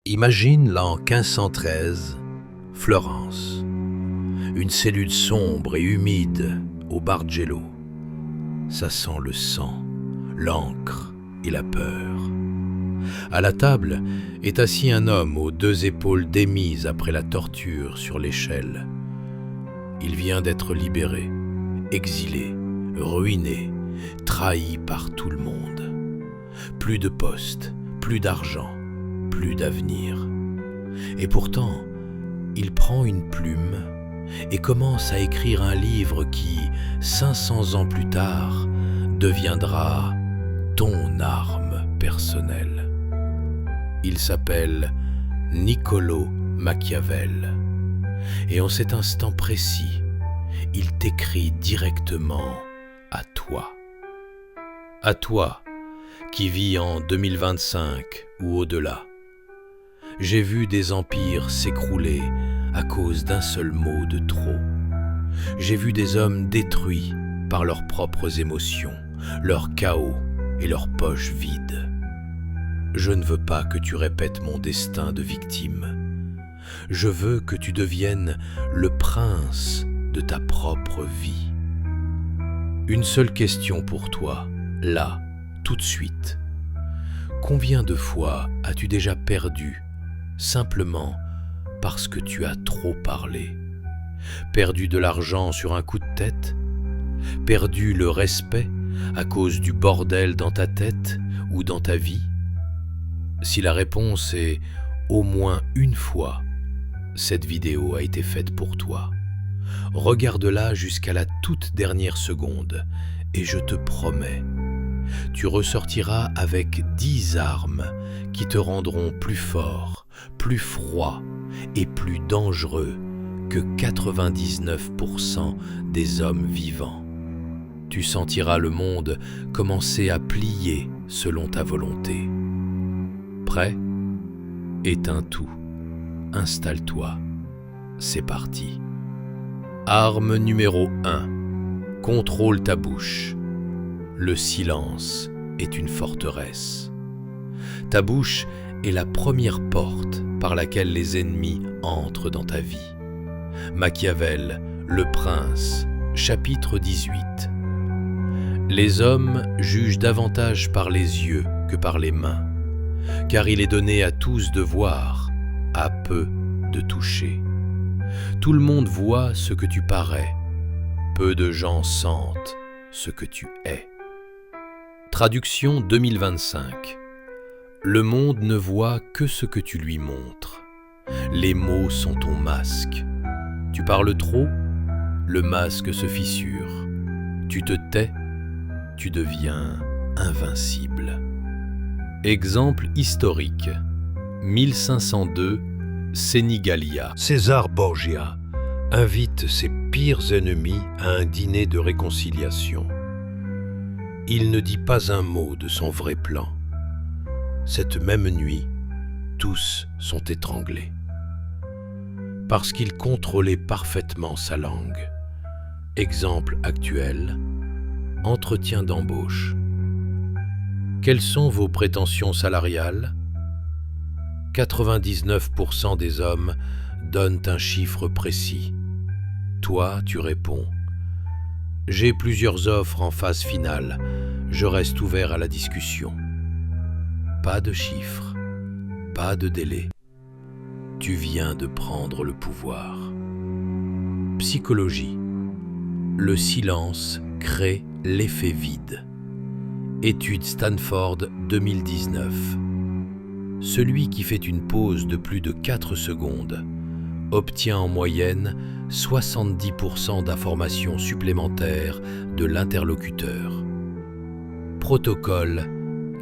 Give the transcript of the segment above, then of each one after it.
Imagine l'an 1513, Florence. Une cellule sombre et humide au Bargello. Ça sent le sang, l'encre et la peur. À la table est assis un homme aux deux épaules démises après la torture sur l'échelle. Il vient d'être libéré, exilé, ruiné, trahi par tout le monde. Plus de poste, plus d'argent, plus d'avenir. Et pourtant, il prend une plume et commence à écrire un livre qui, 500 ans plus tard, deviendra ton arme personnelle. Il s'appelle Niccolò Machiavel. Et en cet instant précis, il t'écrit directement à toi. À toi, qui vis en 2025 ou au-delà. J'ai vu des empires s'écrouler à cause d'un seul mot de trop. J'ai vu des hommes détruits par leurs propres émotions, leur chaos et leurs poches vides. Je ne veux pas que tu répètes mon destin de victime. Je veux que tu deviennes le prince de ta propre vie. Une seule question pour toi, là, tout de suite. Combien de fois as-tu déjà perdu simplement parce que tu as trop parlé? Perdu de l'argent sur un coup de tête? Perdu le respect à cause du bordel dans ta tête ou dans ta vie? Si la réponse est au moins une fois, cette vidéo a été faite pour toi. Regarde-la jusqu'à la toute dernière seconde et je te promets, tu ressortiras avec 10 armes qui te rendront plus fort, plus froid et plus dangereux que 99% des hommes vivants. Tu sentiras le monde commencer à plier selon ta volonté. Prêt? Éteins tout. Installe-toi. C'est parti. Arme numéro 1. Contrôle ta bouche. Le silence est une forteresse. Ta bouche est la première porte par laquelle les ennemis entrent dans ta vie. Machiavel, le prince, chapitre 18. Les hommes jugent davantage par les yeux que par les mains, car il est donné à tous de voir, à peu de toucher. Tout le monde voit ce que tu parais, peu de gens sentent ce que tu es. Traduction 2025. Le monde ne voit que ce que tu lui montres. Les mots sont ton masque. Tu parles trop, le masque se fissure. Tu te tais, tu deviens invincible. Exemple historique. 1502, Senigallia. César Borgia invite ses pires ennemis à un dîner de réconciliation. Il ne dit pas un mot de son vrai plan. Cette même nuit, tous sont étranglés. Parce qu'il contrôlait parfaitement sa langue. Exemple actuel, entretien d'embauche. Quelles sont vos prétentions salariales? 99% des hommes donnent un chiffre précis. Toi, tu réponds: j'ai plusieurs offres en phase finale, je reste ouvert à la discussion. Pas de chiffres, pas de délai. Tu viens de prendre le pouvoir. Psychologie. Le silence crée l'effet vide. Étude Stanford 2019. Celui qui fait une pause de plus de 4 secondes obtient en moyenne 70% d'informations supplémentaires de l'interlocuteur. Protocole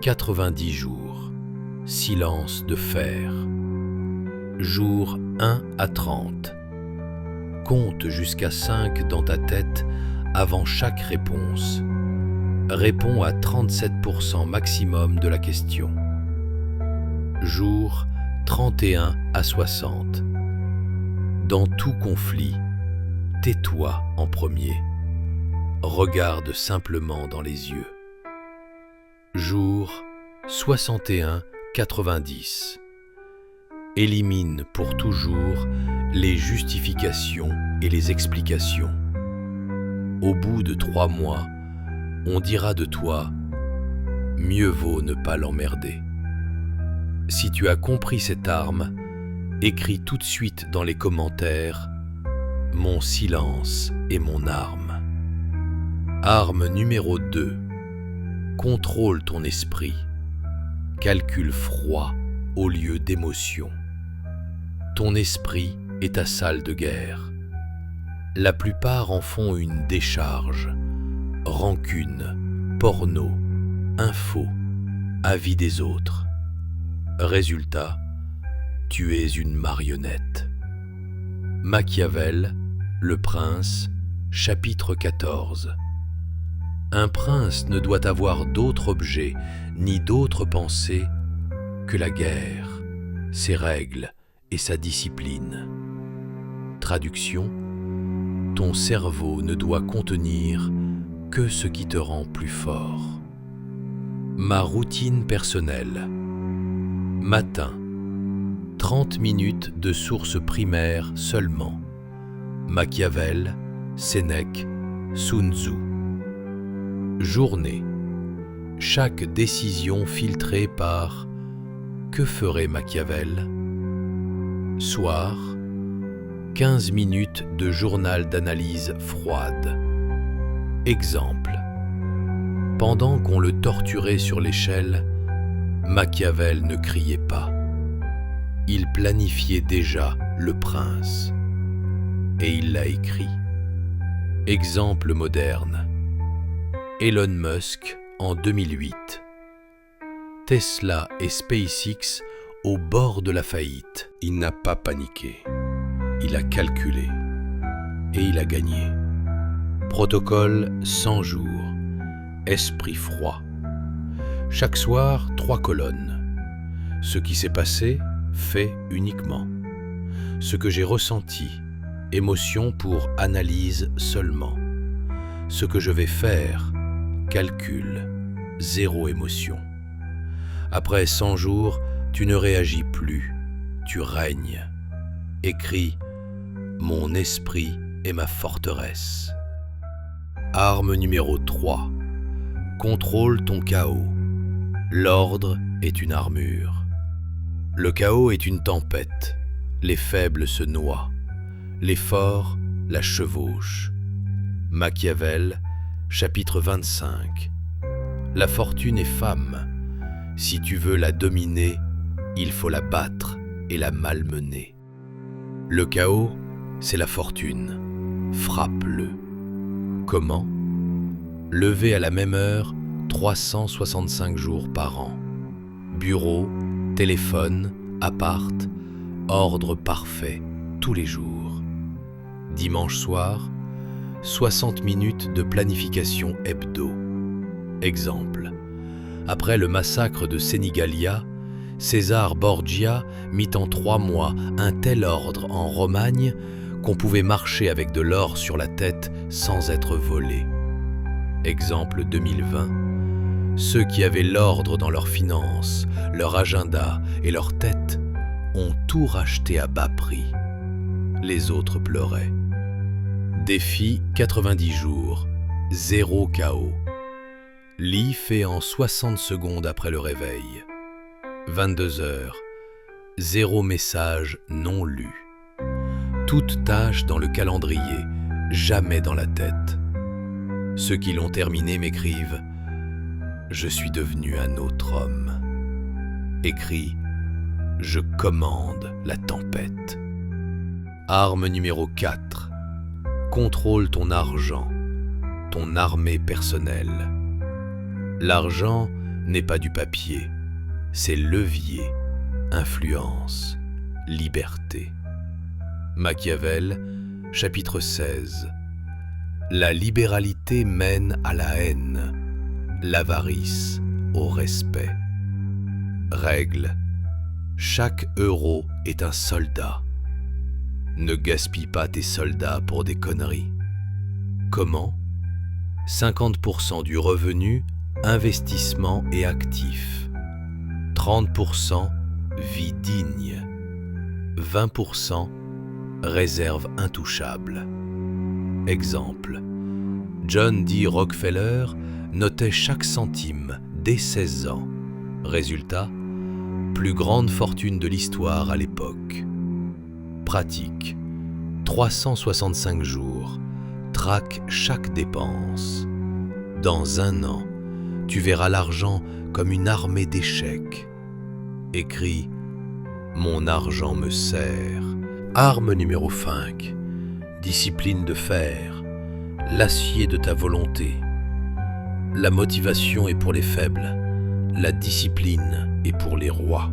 90 jours. Silence de fer. Jour 1 à 30. Compte jusqu'à 5 dans ta tête avant chaque réponse. Réponds à 37% maximum de la question. Jour 31 à 60. Dans tout conflit, tais-toi en premier. Regarde simplement dans les yeux. Jour 61-90. Élimine pour toujours les justifications et les explications. Au bout de 3 mois, on dira de toi « mieux vaut ne pas l'emmerder ». Si tu as compris cette arme, écris tout de suite dans les commentaires « Mon silence est mon arme ». Arme numéro 2. Contrôle ton esprit. Calcul froid au lieu d'émotion. Ton esprit est ta salle de guerre. La plupart en font une décharge. Rancune, porno, info, avis des autres. Résultat, tu es une marionnette. Machiavel, Le Prince, chapitre 14. Un prince ne doit avoir d'autre objet ni d'autre pensée que la guerre, ses règles et sa discipline. Traduction: ton cerveau ne doit contenir que ce qui te rend plus fort. Ma routine personnelle. Matin, 30 minutes de sources primaires seulement. Machiavel, Sénèque, Sun Tzu. Journée. Chaque décision filtrée par « Que ferait Machiavel ?» Soir. 15 minutes de journal d'analyse froide. Exemple. Pendant qu'on le torturait sur l'échelle, Machiavel ne criait pas. Il planifiait déjà le prince. Et il l'a écrit. Exemple moderne. Elon Musk en 2008. Tesla et SpaceX au bord de la faillite. Il n'a pas paniqué. Il a calculé. Et il a gagné. Protocole 100 jours. Esprit froid. Chaque soir, 3 colonnes. Ce qui s'est passé, fait uniquement. Ce que j'ai ressenti, émotion pour analyse seulement. Ce que je vais faire, calcul, 0 émotion. Après 100 jours, tu ne réagis plus, tu règnes. Écris « Mon esprit est ma forteresse ». Arme numéro 3. Contrôle ton chaos. L'ordre est une armure. Le chaos est une tempête. Les faibles se noient. Les forts la chevauchent. Machiavel, chapitre 25. La fortune est femme. Si tu veux la dominer, il faut la battre et la malmener. Le chaos, c'est la fortune. Frappe-le. Comment? Lever à la même heure 365 jours par an. Bureau, téléphone, appart, ordre parfait, tous les jours. Dimanche soir, 60 minutes de planification hebdo. Exemple. Après le massacre de Senigallia, César Borgia mit en 3 mois un tel ordre en Romagne qu'on pouvait marcher avec de l'or sur la tête sans être volé. Exemple 2020. Ceux qui avaient l'ordre dans leurs finances, leur agenda et leur tête ont tout racheté à bas prix. Les autres pleuraient. Défi 90 jours. 0 chaos. Lit fait en 60 secondes après le réveil. 22 heures. 0 message non lu. Toute tâche dans le calendrier, jamais dans la tête. Ceux qui l'ont terminé m'écrivent « Je suis devenu un autre homme ». Écrit « Je commande la tempête ». Arme numéro 4. Contrôle ton argent, ton armée personnelle. L'argent n'est pas du papier, c'est levier, influence, liberté. Machiavel, chapitre 16. La libéralité mène à la haine, l'avarice au respect. Règle. Chaque euro est un soldat. Ne gaspille pas tes soldats pour des conneries. Comment? 50% du revenu, investissement et actif. 30% vie digne. 20% réserve intouchable. Exemple, John D. Rockefeller notait chaque centime dès 16 ans. Résultat, plus grande fortune de l'histoire à l'époque. Pratique, 365 jours, traque chaque dépense. Dans 1 an, tu verras l'argent comme une armée d'échecs. Écris « Mon argent me sert ». Arme numéro 5. Discipline de fer, l'acier de ta volonté. La motivation est pour les faibles, la discipline est pour les rois.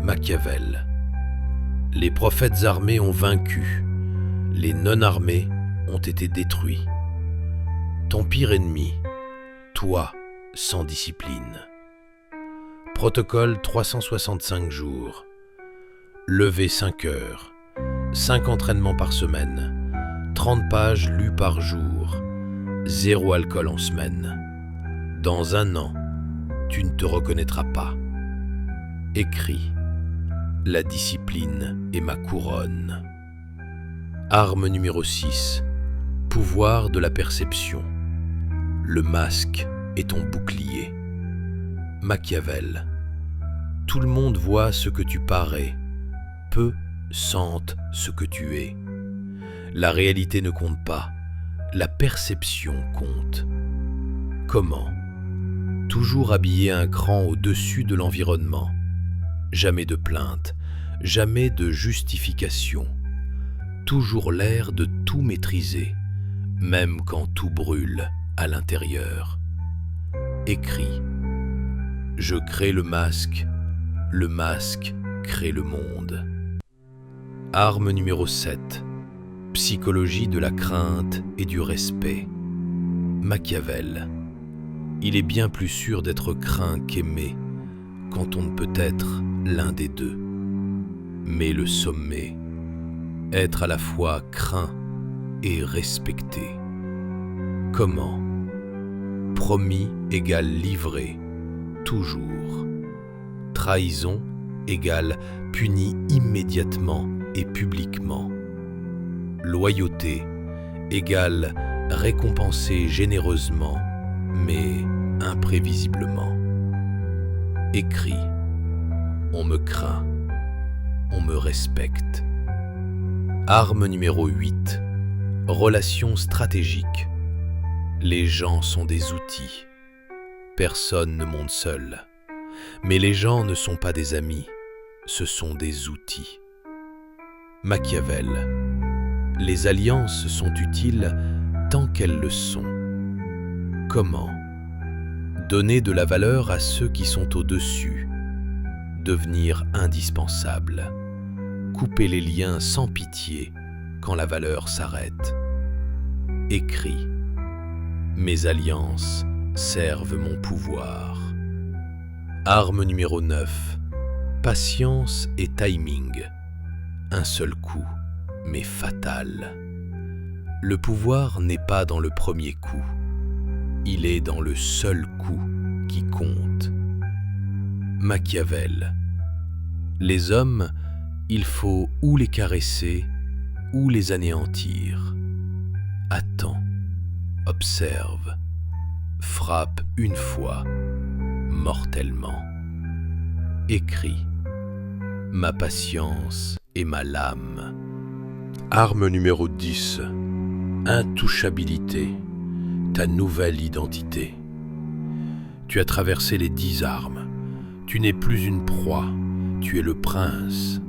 Machiavel. Les prophètes armés ont vaincu, les non-armés ont été détruits. Ton pire ennemi, toi sans discipline. Protocole 365 jours. Lever 5 heures, 5 entraînements par semaine, 30 pages lues par jour, 0 alcool en semaine. Dans 1 an, tu ne te reconnaîtras pas. Écris, la discipline est ma couronne. Arme numéro 6, pouvoir de la perception. Le masque est ton bouclier. Machiavel. Tout le monde voit ce que tu parais, peu sentent ce que tu es. La réalité ne compte pas, la perception compte. Comment? Toujours habiller un cran au-dessus de l'environnement. Jamais de plainte, jamais de justification. Toujours l'air de tout maîtriser, même quand tout brûle à l'intérieur. Écris. Je crée le masque crée le monde. Arme numéro 7. Psychologie de la crainte et du respect. Machiavel. Il est bien plus sûr d'être craint qu'aimé quand on ne peut être l'un des deux. Mais le sommet, être à la fois craint et respecté. Comment? Promis égale livré, toujours. Trahison égale puni immédiatement et publiquement. Loyauté égale récompensé généreusement, mais imprévisiblement. Écris. On me craint, on me respecte. Arme numéro 8. Relations stratégiques. Les gens sont des outils. Personne ne monte seul. Mais les gens ne sont pas des amis, ce sont des outils. Machiavel. Les alliances sont utiles tant qu'elles le sont. Comment? Donner de la valeur à ceux qui sont au-dessus. Devenir indispensable. Couper les liens sans pitié quand la valeur s'arrête. Écris. Mes alliances servent mon pouvoir. Arme numéro 9. Patience et timing. Un seul coup, mais fatal. Le pouvoir n'est pas dans le premier coup. Il est dans le seul coup qui compte. Machiavel. Les hommes, il faut ou les caresser ou les anéantir. Attends, observe, frappe une fois, mortellement. Écris. Ma patience et ma lame. Arme numéro 10. Intouchabilité. Ta nouvelle identité. Tu as traversé les 10 armes. Tu n'es plus une proie, tu es le prince.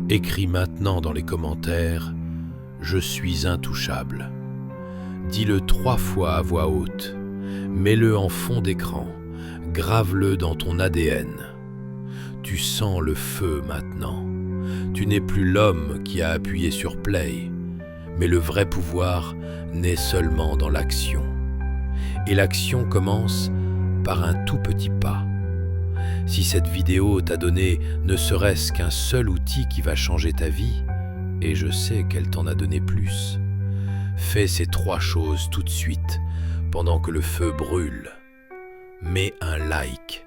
Écris maintenant dans les commentaires « Je suis intouchable ». Dis-le 3 fois à voix haute. Mets-le en fond d'écran. Grave-le dans ton ADN. Tu sens le feu maintenant. Tu n'es plus l'homme qui a appuyé sur play, mais le vrai pouvoir naît seulement dans l'action. Et l'action commence par un tout petit pas. Si cette vidéo t'a donné ne serait-ce qu'un seul outil qui va changer ta vie, et je sais qu'elle t'en a donné plus, fais ces 3 choses tout de suite, pendant que le feu brûle. Mets un like.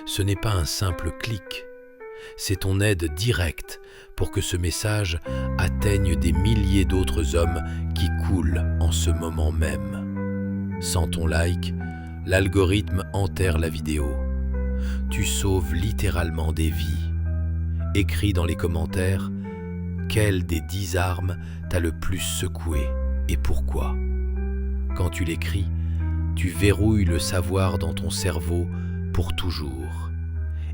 Ce n'est pas un simple clic. C'est ton aide directe pour que ce message atteigne des milliers d'autres hommes qui coulent en ce moment même. Sans ton like, l'algorithme enterre la vidéo. Tu sauves littéralement des vies. Écris dans les commentaires quelle des 10 armes t'a le plus secoué et pourquoi. Quand tu l'écris, tu verrouilles le savoir dans ton cerveau pour toujours.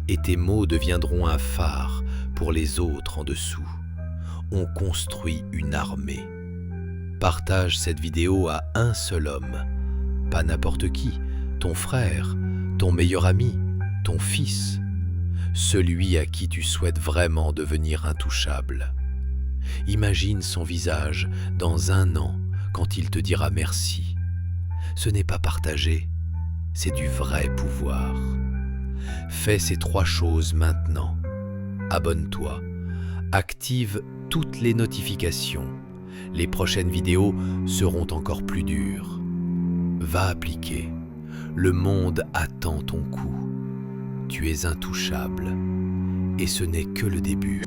Et tes mots deviendront un phare pour les autres en dessous. On construit une armée. Partage cette vidéo à un seul homme, pas n'importe qui, ton frère, ton meilleur ami, ton fils, celui à qui tu souhaites vraiment devenir intouchable. Imagine son visage dans 1 an quand il te dira merci. Ce n'est pas partagé, c'est du vrai pouvoir. Fais ces 3 choses maintenant. Abonne-toi, active toutes les notifications. Les prochaines vidéos seront encore plus dures. Va appliquer. Le monde attend ton coup. Tu es intouchable. Et ce n'est que le début.